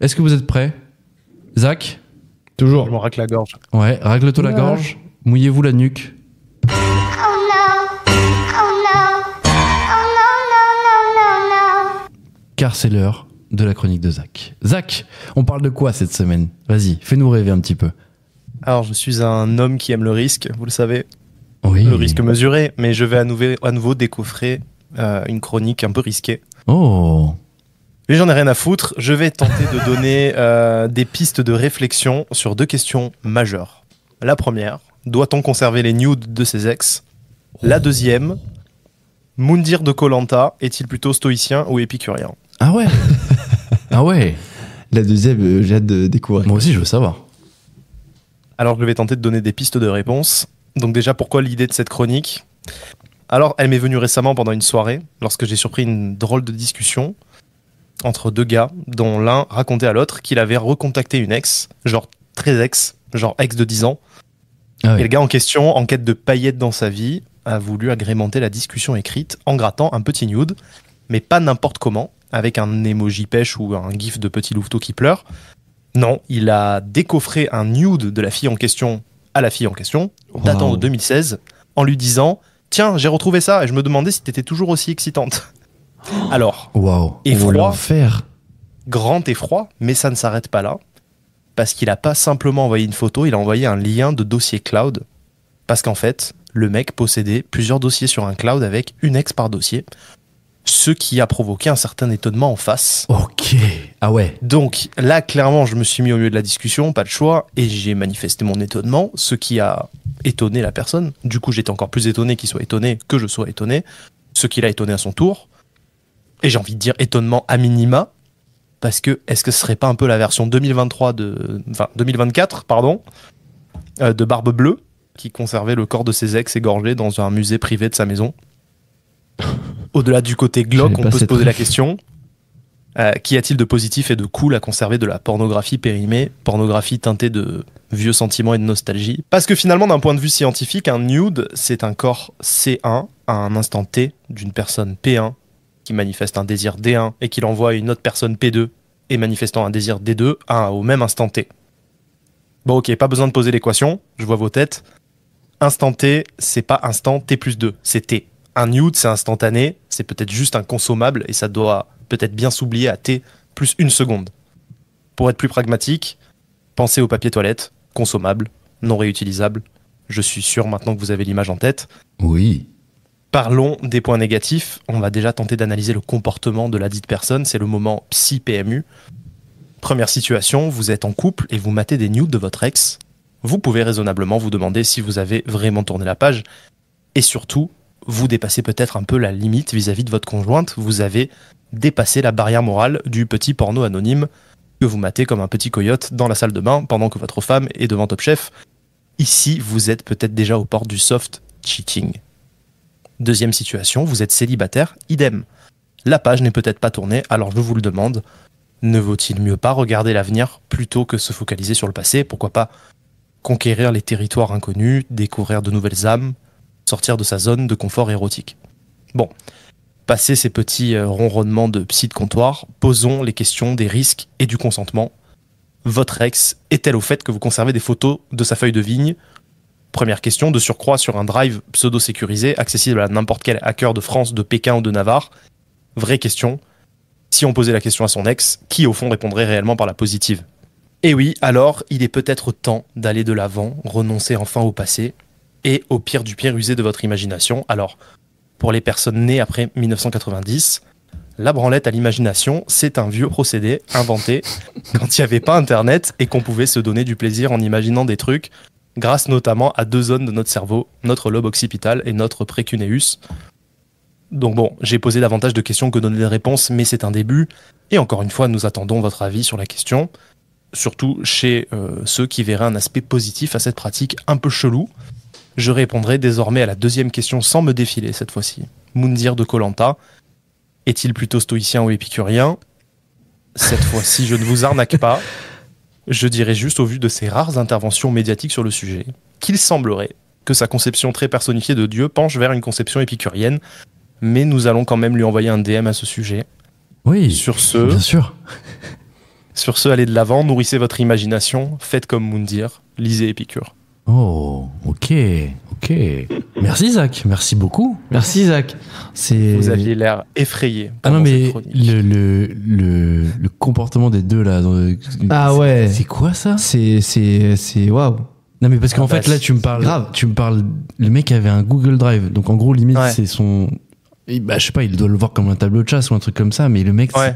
Est-ce que vous êtes prêts? Zach? Toujours. Je m'en racle la gorge. Ouais, racle-toi la gorge. Mouillez-vous la nuque. Car c'est l'heure de la chronique de Zach. Zach, on parle de quoi cette semaine? Vas-y, fais-nous rêver un petit peu. Alors, je suis un homme qui aime le risque, vous le savez. Oui. Le risque mesuré, mais je vais à nouveau décoffrer une chronique un peu risquée. Oh. Mais j'en ai rien à foutre, je vais tenter de donner des pistes de réflexion sur 2 questions majeures. La première, doit-on conserver les nudes de ses ex? La deuxième, Moundir de koh est-il plutôt stoïcien ou épicurien? Ah ouais. Ah ouais. La deuxième, j'ai hâte de découvrir. Moi aussi, je veux savoir. Alors je vais tenter de donner des pistes de réponse. Donc déjà, pourquoi l'idée de cette chronique? Alors, elle m'est venue récemment pendant une soirée, lorsque j'ai surpris une drôle de discussion entre 2 gars, dont l'un racontait à l'autre qu'il avait recontacté une ex, genre très ex, genre ex de 10 ans. Ah ouais. Et le gars en question, en quête de paillettes dans sa vie, a voulu agrémenter la discussion écrite en grattant un petit nude, mais pas n'importe comment, avec un emoji pêche ou un gif de petit louveteau qui pleure. Non, il a décoffré un nude de la fille en question à la fille en question, datant de 2016, en lui disant « Tiens, j'ai retrouvé ça et je me demandais si t'étais toujours aussi excitante. » Alors, Waouh. effroi, l'enfer. grand effroi, mais ça ne s'arrête pas là, parce qu'il a pas simplement envoyé une photo, il a envoyé un lien de dossier cloud, parce qu'en fait, le mec possédait plusieurs dossiers sur un cloud avec une ex par dossier, ce qui a provoqué un certain étonnement en face. Ok. Ah ouais. Donc là, clairement, je me suis mis au milieu de la discussion, pas de choix, et j'ai manifesté mon étonnement, ce qui a étonné la personne. Du coup, j'étais encore plus étonné qu'il soit étonné que je sois étonné, ce qui l'a étonné à son tour. Et j'ai envie de dire étonnement à minima, parce que est-ce que ce serait pas un peu la version 2024, de Barbe Bleue, qui conservait le corps de ses ex égorgés dans un musée privé de sa maison? Au-delà du côté glauque, on peut se poser la question, qu'y a-t-il de positif et de cool à conserver de la pornographie périmée, pornographie teintée de vieux sentiments et de nostalgie? Parce que finalement, d'un point de vue scientifique, un nude, c'est un corps C1 à un instant T d'une personne P1 qui manifeste un désir D1 et qui l'envoie à une autre personne P2 et manifestant un désir D2 au même instant T. Bon ok, pas besoin de poser l'équation, je vois vos têtes. Instant T, c'est pas instant T plus 2, c'est T. Un nude, c'est instantané, c'est peut-être juste un consommable et ça doit peut-être bien s'oublier à T plus 1 seconde. Pour être plus pragmatique, pensez au papier toilette, consommable, non réutilisable. Je suis sûr maintenant que vous avez l'image en tête. Oui. Parlons des points négatifs. On va déjà tenter d'analyser le comportement de la dite personne. C'est le moment psy-PMU. Première situation, vous êtes en couple et vous matez des nudes de votre ex. Vous pouvez raisonnablement vous demander si vous avez vraiment tourné la page. Et surtout, vous dépassez peut-être un peu la limite vis-à-vis de votre conjointe. Vous avez dépassé la barrière morale du petit porno anonyme que vous matez comme un petit coyote dans la salle de bain pendant que votre femme est devant Top Chef. Ici, vous êtes peut-être déjà aux portes du soft cheating. Deuxième situation, vous êtes célibataire, idem. La page n'est peut-être pas tournée, alors je vous le demande, ne vaut-il mieux pas regarder l'avenir plutôt que se focaliser sur le passé? Pourquoi pas conquérir les territoires inconnus, découvrir de nouvelles âmes, sortir de sa zone de confort érotique? Bon, passé ces petits ronronnements de psy de comptoir, posons les questions des risques et du consentement. Votre ex est-elle au fait que vous conservez des photos de sa feuille de vigne? Première question, de surcroît sur un drive pseudo-sécurisé, accessible à n'importe quel hacker de France, de Pékin ou de Navarre. Vraie question, si on posait la question à son ex, qui au fond répondrait réellement par la positive? Et oui, alors il est peut-être temps d'aller de l'avant, renoncer enfin au passé, et au pire du pire user de votre imagination. Alors, pour les personnes nées après 1990, la branlette à l'imagination, c'est un vieux procédé inventé quand il n'y avait pas Internet et qu'on pouvait se donner du plaisir en imaginant des trucs, grâce notamment à 2 zones de notre cerveau, notre lobe occipital et notre précuneus. Donc bon, j'ai posé davantage de questions que donné de réponses, mais c'est un début. Et encore une fois, nous attendons votre avis sur la question, surtout chez ceux qui verraient un aspect positif à cette pratique un peu chelou. Je répondrai désormais à la deuxième question sans me défiler cette fois-ci. Moundir de koh est-il plutôt stoïcien ou épicurien? Cette fois-ci, je ne vous arnaque pas. Je dirais juste, au vu de ses rares interventions médiatiques sur le sujet, qu'il semblerait que sa conception très personnifiée de Dieu penche vers une conception épicurienne, mais nous allons quand même lui envoyer un DM à ce sujet. Oui, sur ce, bien sûr. Sur ce, allez de l'avant, nourrissez votre imagination, faites comme Moundir, lisez Épicure. Oh, ok. Merci Zach, merci beaucoup. Merci Zach. C'est... Vous aviez l'air effrayé. Ah non, pendant cette mais chronique. le comportement des deux là. Ah ouais. C'est quoi ça? C'est waouh. Non, mais parce qu'en Ah bah, fait, là, tu me parles. grave. Tu me parles. Le mec avait un Google Drive. Donc, en gros, limite, Ouais. c'est son. Bah, je sais pas, il doit le voir comme un tableau de chasse ou un truc comme ça, mais le mec. Ouais.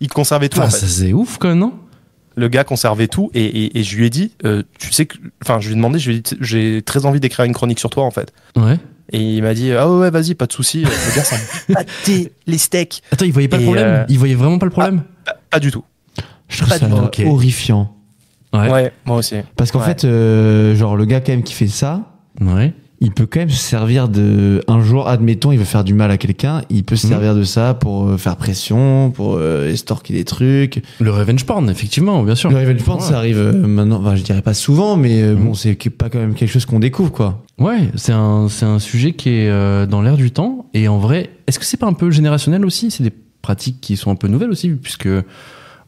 Il conservait tout, Enfin, en fait. ça, c'est ouf quand même, non? Le gars conservait tout et je lui ai dit, tu sais que, enfin, je lui ai demandé, je lui ai dit, j'ai très envie d'écrire une chronique sur toi en fait. Ouais. Et il m'a dit, ah ouais, vas-y, pas de souci. Le gars, ça me battait les steaks. Attends, il voyait pas le Et, problème? Il voyait vraiment pas le problème? Pas du tout. Je trouve Pas ça du tout. Ok. horrifiant. Ouais, moi aussi. Parce qu'en Ouais. fait, genre le gars quand même qui fait ça, Ouais. il peut quand même se servir de... Un jour, admettons, il veut faire du mal à quelqu'un, il peut se Mhm. servir de ça pour faire pression, pour estorquer des trucs. Le revenge porn, effectivement, bien sûr. Le revenge porn, Ouais. ça arrive maintenant, enfin, je dirais pas souvent, mais Mhm. bon, c'est pas quand même quelque chose qu'on découvre, quoi. Ouais, c'est un sujet qui est dans l'air du temps. Et en vrai, est-ce que c'est pas un peu générationnel aussi? C'est des pratiques qui sont un peu nouvelles aussi, puisque.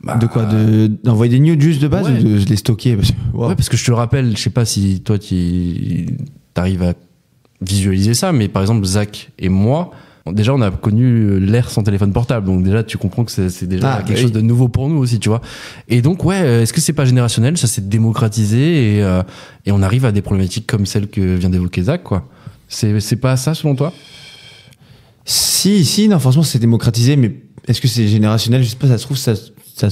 Bah, De quoi d'envoyer des news juste de base ouais. ou de les stocker parce que, wow. Ouais, parce que je te le rappelle, je sais pas si toi t'arrives à visualiser ça, mais par exemple, Zach et moi, déjà on a connu l'ère sans téléphone portable, donc déjà tu comprends que c'est déjà Ah, quelque oui. chose de nouveau pour nous aussi, tu vois. Et donc, ouais, est-ce que c'est pas générationnel? Ça s'est démocratisé et on arrive à des problématiques comme celle que vient d'évoquer Zach, quoi. C'est pas ça selon toi? Si, non, forcément, c'est démocratisé, mais est-ce que c'est générationnel? Je sais pas, ça se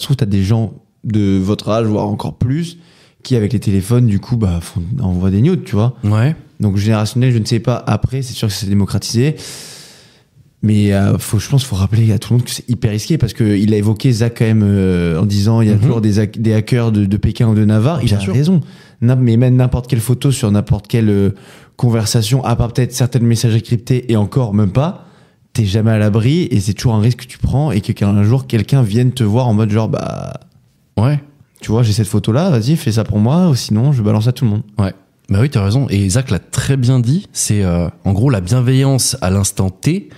trouve, t'as des gens de votre âge, voire encore plus, qui, avec les téléphones, du coup, bah, envoient des nudes, tu vois. Ouais. Donc, générationnel, je ne sais pas. Après, c'est sûr que c'est démocratisé. Mais je pense qu'il faut rappeler à tout le monde que c'est hyper risqué parce qu'il a évoqué Zach quand même en disant il y a Mhm. toujours des hackers de Pékin ou de Navarre. Il Bien a sûr. raison. Mais même n'importe quelle photo sur n'importe quelle conversation, à part peut-être certaines messageries cryptées et encore même pas, t'es jamais à l'abri et c'est toujours un risque que tu prends et qu'un jour quelqu'un vienne te voir en mode genre bah Ouais. tu vois j'ai cette photo là, vas-y fais ça pour moi ou sinon je balance à tout le monde. Ouais. Bah oui, t'as raison. Et Zach l'a très bien dit. C'est en gros la bienveillance à l'instant T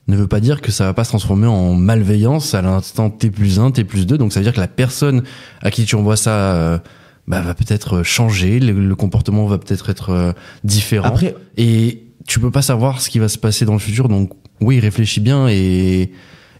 ne veut pas dire que ça va pas se transformer en malveillance à l'instant T+1, T+2. Donc ça veut dire que la personne à qui tu envoies ça va peut-être changer, le comportement va peut-être être différent. Après Et tu peux pas savoir ce qui va se passer dans le futur. Donc oui, réfléchis bien et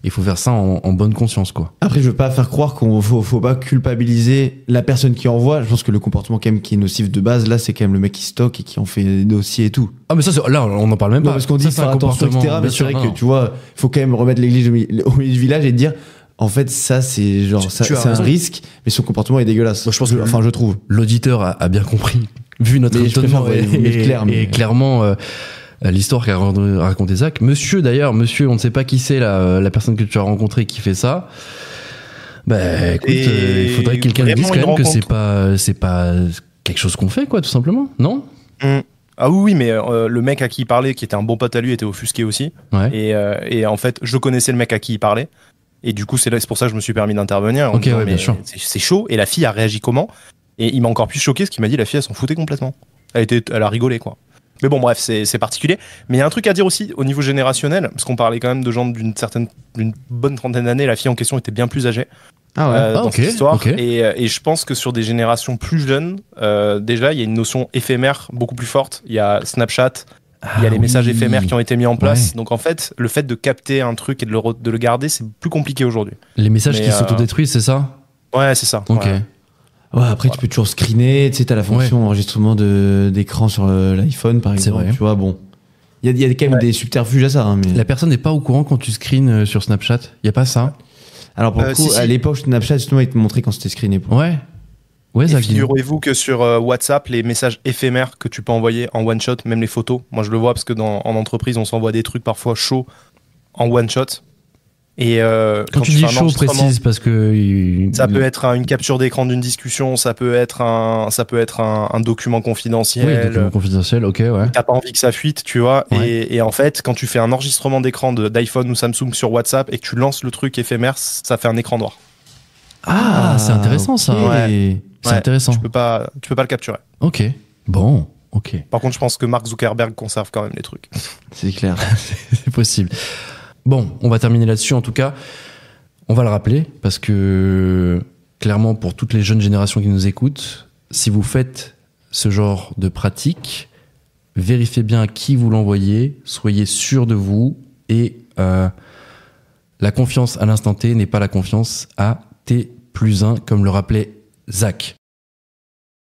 il faut faire ça en bonne conscience, quoi. Après, je veux pas faire croire qu'on faut pas culpabiliser la personne qui envoie. Je pense que le comportement quand même qui est nocif de base, là, c'est quand même le mec qui stocke et qui en fait des dossiers et tout. Ah mais ça, là, on n'en parle même Non, pas. parce qu'on dit Ça, c'est faire un attention, comportement, etc. Mais bien c'est sûr, vrai non. que tu vois, il faut quand même remettre l'église au milieu du village et dire, en fait, ça, c'est genre, Tu c'est as un raison. risque, mais son comportement est dégueulasse. Moi, je pense que enfin, je trouve. L'auditeur a bien compris, vu notre Mais je étonnement préfère vous mettre clair, mais- et clairement l'histoire qu'a raconté Zach. Monsieur, on ne sait pas qui c'est la personne que tu as rencontrée qui fait ça. Bah écoute, Et il faudrait que quelqu'un le dise vraiment quand même une que c'est pas quelque chose qu'on fait, quoi, tout simplement, non? Ah oui, mais le mec à qui il parlait, qui était un bon pote à lui, était offusqué aussi. Ouais. Et en fait, je connaissais le mec à qui il parlait. Et du coup, c'est pour ça que je me suis permis d'intervenir. en Ok, disant, ouais, bien mais sûr. C'est chaud. Et la fille a réagi comment? Et il m'a encore plus choqué ce qu'il m'a dit. La fille, elle s'en foutait complètement. Elle a rigolé, quoi. Mais bon, bref, c'est particulier. Mais il y a un truc à dire aussi au niveau générationnel, parce qu'on parlait quand même de gens d'une bonne trentaine d'années. La fille en question était bien plus âgée. Ah ouais. Dans ok, cette histoire. ok. Et je pense que sur des générations plus jeunes, déjà, il y a une notion éphémère beaucoup plus forte. Il y a Snapchat, il y a les messages éphémères qui ont été mis en place. Ouais. Donc en fait, le fait de capter un truc et de le garder, c'est plus compliqué aujourd'hui. Les messages Mais, qui s'autodétruisent, c'est ça? Ouais, c'est ça. Ok. Ouais. Ouais, après, tu peux toujours screener, tu sais, t'as la fonction enregistrement d'écran sur l'iPhone, par C'est exemple. vrai. Tu vois, bon. Il y a quand même des subterfuges à ça, hein, mais... La personne n'est pas au courant quand tu screens sur Snapchat. Il y a pas ça? Alors, pour le coup, si, si. à l'époque, Snapchat, justement, il te montrait quand c'était screené. Ouais. Ouais, Et Zach. figurez-vous que sur WhatsApp, les messages éphémères que tu peux envoyer en one shot, même les photos, moi je le vois parce que en entreprise, on s'envoie des trucs parfois chauds en one shot. Et Quand tu fais dis un chaud, enregistrement, précise parce que ça peut être une capture d'écran d'une discussion, ça peut être un document confidentiel. Oui, document confidentiel, ok, ouais. T'as pas envie que ça fuite, tu vois. Ouais. Et en fait, quand tu fais un enregistrement d'écran d'iPhone ou Samsung sur WhatsApp et que tu lances le truc éphémère, ça fait un écran noir. Ah, c'est intéressant ça. ok. Ouais. C'est intéressant. Tu peux pas le capturer. Ok. Bon, ok. Par contre, je pense que Mark Zuckerberg conserve quand même les trucs. C'est clair. C'est possible. Bon, on va terminer là-dessus en tout cas. On va le rappeler parce que clairement pour toutes les jeunes générations qui nous écoutent, si vous faites ce genre de pratique, vérifiez bien à qui vous l'envoyez, soyez sûr de vous, et la confiance à l'instant T n'est pas la confiance à T+1, comme le rappelait Zach.